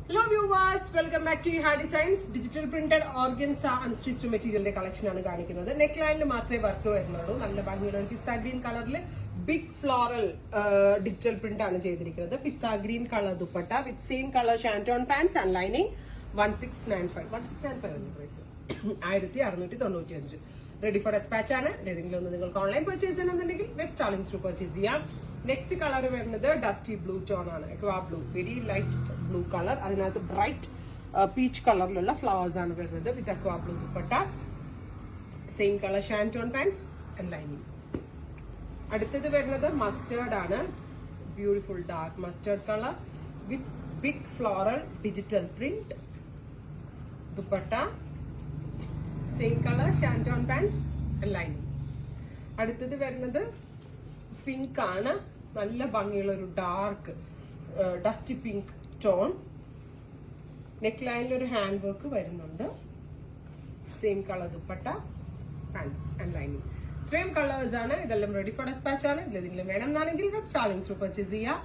Hello viewers, welcome back to Iha Designs. Digital printed organza unstitched മെറ്റീരിയലിന്റെ collection ആണ് കാണിക്കുന്നത്. Neck ലൈനിൽ മാത്രമേ വർക്ക് വരുന്നുള്ളൂ. നല്ല ഭംഗിയുള്ള പിസ്ത ഗ്രീൻ കളറിൽ ബിഗ് ഫ്ലോറൽ ഡിജിറ്റൽ പ്രിന്റ് ആണ് ചെയ്തിരിക്കുന്നത്. പിസ്ത green colour dupatta with same colour shantoon pants and lining 1695 price 1695. Ready for despatch ആണ്. ഏതെങ്കിലും ഒന്ന് നിങ്ങൾക്ക് ഓൺലൈൻ പർച്ചേസ് ചെയ്യണമെന്നുണ്ടെങ്കിൽ വെബ് സാലിംഗ് ത്രൂ പർച്ചേസ് ചെയ്യാം. നെക്സ്റ്റ് കളർ വരുന്നത് ഡസ്റ്റി ബ്ലൂ ടോൺ ആണ്. Aqua blue, very light blue colour. അതിനകത്ത് ബ്രൈറ്റ് പീച്ച് കളറിലുള്ള ഫ്ലവേഴ്സ് ആണ് വരുന്നത് with aqua blue dupatta, same colour shantoon pants and lining. അടുത്തത് വരുന്നത് മസ്റ്റേർഡ് ആണ്. Beautiful dark mustard colour with big floral digital print dupatta, same colour shantoon pants and lining. അടുത്തത് വരുന്നത് pink ആണ്. നല്ല ഭംഗിയുള്ള ഒരു dark dusty pink tone. Neck ലൈനിൽ ഒരു ഹാൻഡ് വർക്ക് വരുന്നുണ്ട്. Same colour dupatta, pants and lining. ഇത്രയും കളേഴ്സ് ആണ്. ഇതെല്ലാം റെഡി ഫോർ ഡെസ്പാച്ച് ആണ്. ഇതിലെന്തെങ്കിലും വേണമെന്നാണെങ്കിൽ വെബ് സാലിംഗ് ത്രൂ പർച്ചേസ് ചെയ്യാം.